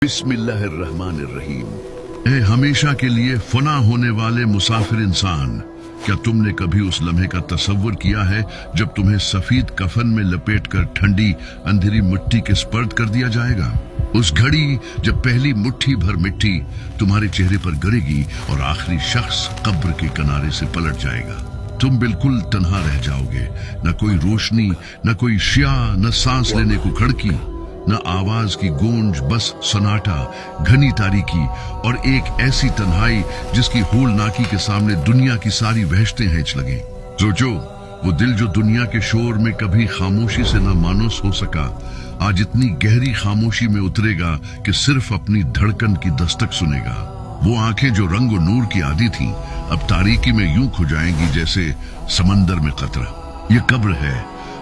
बिस्मिल्लाहिर्रहमानिर्रहीम। ए हमेशा के लिए फना होने वाले मुसाफिर इंसान, क्या तुमने कभी उस लम्हे का तसव्वुर किया है जब तुम्हें सफेद कफन में लपेटकर ठंडी अंधेरी मिट्टी के स्पर्श कर दिया जाएगा? उस घड़ी जब पहली मुट्ठी भर मिट्टी तुम्हारे चेहरे पर गिरेगी और आखिरी शख्स कब्र के किनारे से पलट जाएगा, तुम बिल्कुल तन्हा रह जाओगे। न कोई रोशनी, न कोई शिया, न सांस लेने को खिड़की, न आवाज की गूंज, बस सन्नाटा, घनी तारीकी और एक ऐसी तन्हाई जिसकी होलनाकी के सामने दुनिया की सारी वहशतें हिच लगें। सोचो, वो दिल जो दुनिया के शोर में कभी खामोशी से न मानूस हो सका, आज इतनी गहरी खामोशी में उतरेगा कि सिर्फ अपनी धड़कन की दस्तक सुनेगा। वो आंखें जो रंग और नूर की आदी थीं, अब तारीकी में यूं खो जाएंगी जैसे समंदर में कतरा। ये कब्र है,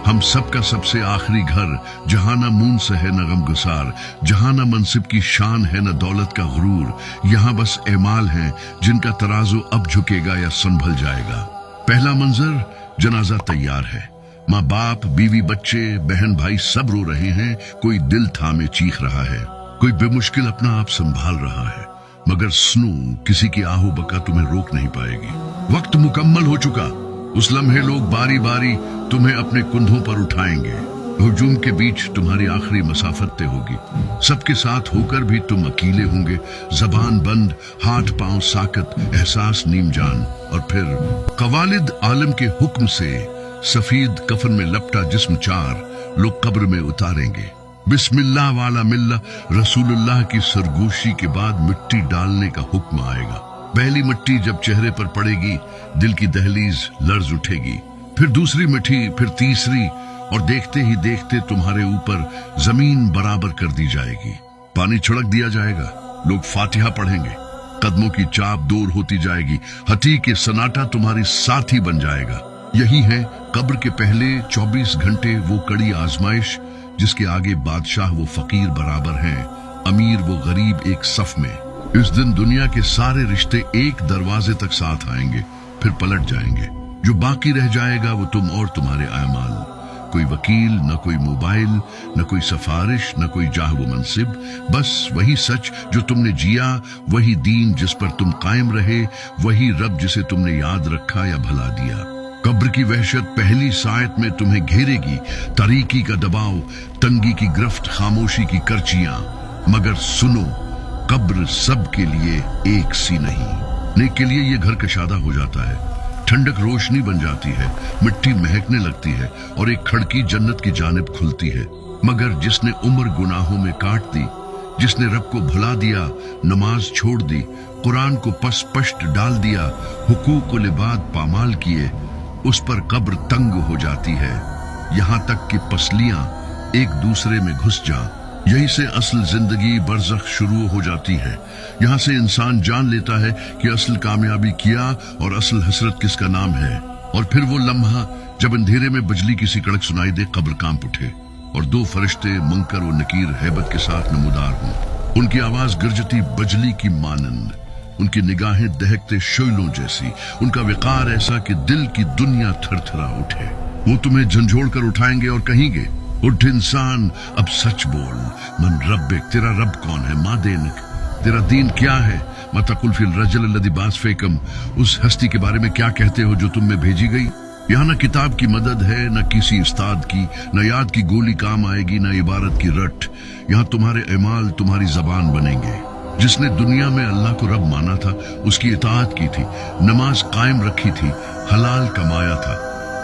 हम सबका सबसे आखिरी घर, जहां न मून से है न गमगुसार, जहां न मनसिब की शान है न दौलत का गुरूर। यहाँ बस एमाल हैं जिनका तराजू अब झुकेगा या संभल जाएगा। पहला मंजर, जनाजा तैयार है। माँ बाप, बीवी, बच्चे, बहन भाई सब रो रहे हैं। कोई दिल थामे चीख रहा है, कोई बेमुश्किल अपना आप संभाल रहा है, मगर स्नू किसी की आहो बका तुम्हें रोक नहीं पाएगी। वक्त मुकम्मल हो चुका। उस लम्हे लोग बारी बारी तुम्हें अपने कुंधों पर उठाएंगे। हुजूम के बीच तुम्हारी आखिरी मसाफत तय होगी। सबके साथ होकर भी तुम अकेले होंगे, जबान बंद, हाथ पांव साकत, एहसास नीम जान। और फिर कवालिद आलम के हुक्म से सफेद कफन में लपटा जिस्म चार लोग कब्र में उतारेंगे। बिस्मिल्लाह वाला मिल्ला रसूलुल्लाह की सरगोशी के बाद मिट्टी डालने का हुक्म आएगा। पहली मिट्टी जब चेहरे पर पड़ेगी, दिल की दहलीज लर्ज उठेगी, फिर दूसरी मिट्टी, फिर तीसरी, और देखते ही देखते तुम्हारे ऊपर जमीन बराबर कर दी जाएगी। पानी छिड़क दिया जाएगा, लोग फातिहा पढ़ेंगे, कदमों की चाप दूर होती जाएगी, हती के सन्नाटा तुम्हारी साथी बन जाएगा। यही है कब्र के पहले 24 घंटे, वो कड़ी आजमाइश जिसके आगे बादशाह वो फकीर बराबर हैं, अमीर वो गरीब एक सफ में। इस दिन दुनिया के सारे रिश्ते एक दरवाजे तक साथ आएंगे, फिर पलट जाएंगे। जो बाकी रह जाएगा वो तुम और तुम्हारे आमाल। कोई वकील, न कोई मोबाइल, न कोई सफारिश, न कोई जाह व मनसिब, बस वही सच जो तुमने जिया, वही दीन जिस पर तुम कायम रहे, वही रब जिसे तुमने याद रखा या भला दिया। कब्र की वहशत पहली सायत में तुम्हें घेरेगी, तारीकी का दबाव, तंगी की गिरफ्त, खामोशी की करचियां। मगर सुनो, कब्र सब के लिए एक सी नहीं। नेक के लिए ये घर कशादा हो जाता है, ठंडक रोशनी बन जाती है, मिट्टी महकने लगती है और एक खिड़की जन्नत की जानिब खुलती है। मगर जिसने उम्र गुनाहों में काट दी, जिसने रब को भुला दिया, नमाज छोड़ दी, कुरान को पस्त डाल दिया, हुकूक को लिबाद पामाल किए, उस पर कब्र तंग हो जाती है, यहाँ तक कि पसलियां एक दूसरे में घुस जा। यही से असल जिंदगी बरज़ख शुरू हो जाती है। यहाँ से इंसान जान लेता है कि असल कामयाबी क्या और असल हसरत किसका नाम है। और फिर वो लम्हा जब अंधेरे में बिजली की सी कड़क सुनाई दे, कब्र कांप उठे और दो फरिश्ते मुनकर व नकीर हैबत के साथ नमूदार हों। उनकी आवाज गिरजती बजली की मानंद, उनकी निगाहें दहकते शोलों जैसी, उनका विकार ऐसा कि दिल की दुनिया थरथरा उठे। वो तुम्हें झंझोड़ कर उठाएंगे और कहेंगे, उठ इंसान, अब सच बोल, मन रब्बिक, तेरा रब कौन है, माँ देनक, तेरा दीन क्या है, मतकुल फिल रजल लदी बास फेकम, उस हस्ती के बारे में क्या कहते हो जो तुम में भेजी गई। यहाँ न किताब की मदद है, न किसी उस्ताद की, न याद की गोली काम आएगी, न इबारत की रट। यहाँ तुम्हारे एमाल तुम्हारी जबान बनेंगे। जिसने दुनिया में अल्लाह को रब माना था, उसकी इताअत की थी, नमाज कायम रखी थी, हलाल कमाया था,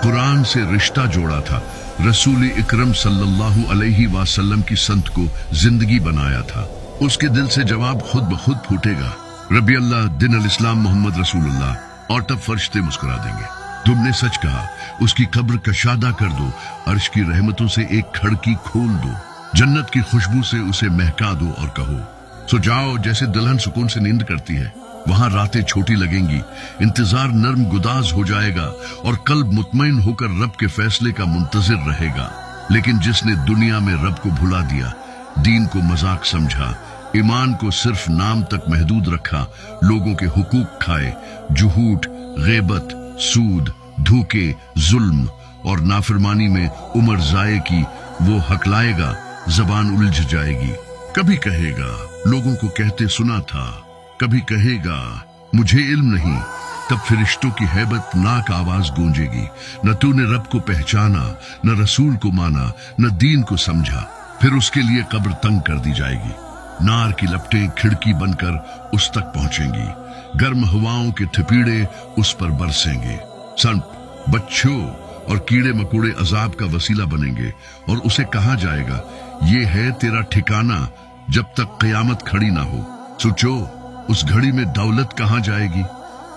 कुरान से रिश्ता जोड़ा था, रसूल इकरम सल्लल्लाहु अलैहि वसल्लम की संत को जिंदगी बनाया था, उसके दिल से जवाब खुद ब खुद फूटेगा, रबी अल्लाह दिन अल इस्लाम मोहम्मद रसूलुल्लाह। और तब फरिश्ते मुस्कुरा देंगे, तुमने सच कहा, उसकी कब्र कशादा कर दो, अर्श की रहमतों से एक खिड़की खोल दो, जन्नत की खुशबू से उसे महका दो और कहो, सो जाओ जैसे दुल्हन सुकून से नींद करती है। वहां रातें छोटी लगेंगी, इंतजार नर्म गुदाज हो जाएगा और कल्ब मुतमईन होकर रब के फैसले का मुंतजिर रहेगा। लेकिन जिसने दुनिया में रब को भुला दिया, दीन को मजाक समझा, ईमान को सिर्फ नाम तक महदूद रखा, लोगों के हुकूक खाए, झूठ, गैबत, सूद, धोखे, जुल्म और नाफरमानी में उम्र जाए की, वो हकलाएगा, जबान उलझ जाएगी। कभी कहेगा लोगों को कहते सुना था, कभी कहेगा मुझे इल्म नहीं, तब फरिश्तों की हैबत नाक आवाज गूंजेगी, न तूने रब को पहचाना, न रसूल को माना, न दीन को समझा। फिर उसके लिए कब्र तंग कर दी जाएगी, नार की लपटें खिड़की बनकर उस तक पहुंचेंगी, गर्म हवाओं के थपीड़े उस पर बरसेंगे। सर्प, बच्चों और कीड़े मकोड़े अजाब का वसीला बनेंगे और उसे कहा जाएगा, ये है तेरा ठिकाना जब तक कयामत खड़ी ना हो। सोचो, उस घड़ी में दौलत कहाँ जाएगी,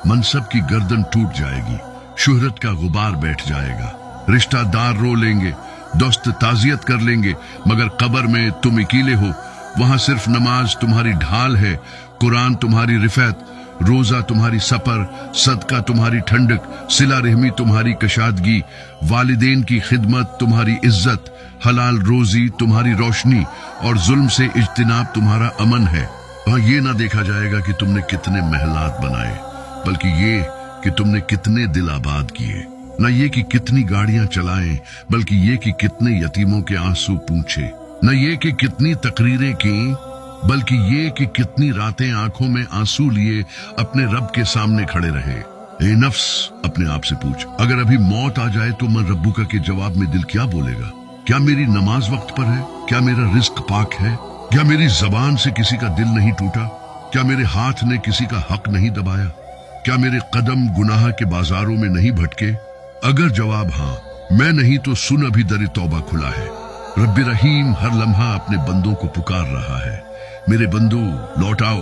मनसब की गर्दन टूट जाएगी, शुहरत का गुबार बैठ जाएगा, रिश्तेदार रो लेंगे, दोस्त ताजियत कर लेंगे, मगर कब्र में तुम अकेले हो। वहां सिर्फ नमाज तुम्हारी ढाल है, कुरान तुम्हारी रिफत, रोजा तुम्हारी सफर, सदका तुम्हारी ठंडक, सिला रहमी तुम्हारी कशादगी, वालिदैन की खिदमत तुम्हारी इज्जत, हलाल रोजी तुम्हारी रोशनी और जुल्म से इज्तिनाब तुम्हारा अमन है। वहां ये ना देखा जाएगा कि तुमने कितने महलात बनाए, बल्कि ये कि तुमने कितने दिल आबाद किए। न ये कि कितनी गाड़ियां चलाएं, बल्कि ये कि कितने यतीमों के आंसू पूछे। न ये कि कितनी तकरीरें की, बल्कि ये कि कितनी रातें आंखों में आंसू लिए अपने रब के सामने खड़े रहे। ए नफ्स, अपने आप से पूछ, अगर अभी मौत आ जाए तो मन रब्बुका के जवाब में दिल क्या बोलेगा? क्या मेरी नमाज वक्त पर है? क्या मेरा रिस्क पाक है? क्या मेरी जबान से किसी का दिल नहीं टूटा? क्या मेरे हाथ ने किसी का हक नहीं दबाया? क्या मेरे कदम गुनाह के बाजारों में नहीं भटके? अगर जवाब हाँ, मैं नहीं तो सुन, अभी दर तौबा खुला है। रब्बी रहीम हर लम्हा अपने बंदों को पुकार रहा है, मेरे बंदो लौट आओ,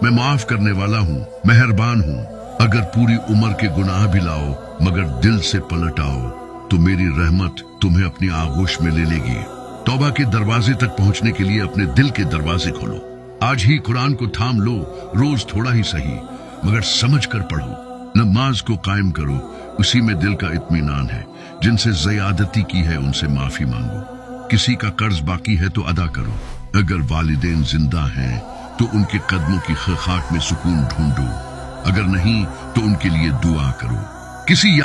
मैं माफ करने वाला हूँ, मेहरबान हूँ। अगर पूरी उम्र के गुनाह भी लाओ, मगर दिल से पलट आओ, तो मेरी रहमत तुम्हें अपनी आगोश में ले लेगी। तौबा के दरवाजे तक पहुंचने के लिए अपने दिल के दरवाजे खोलो। आज ही कुरान को थाम लो, रोज थोड़ा ही सही, मगर समझ कर पढ़ो। नमाज को कायम करो, उसी में दिल का इत्मीनान है। जिनसे ज़यादती की है उनसे माफी मांगो, किसी का कर्ज बाकी है तो अदा करो। अगर वालिदैन जिंदा हैं तो उनके कदमों की खाक में सुकून ढूंढो, अगर नहीं तो उनके लिए दुआ करो। किसी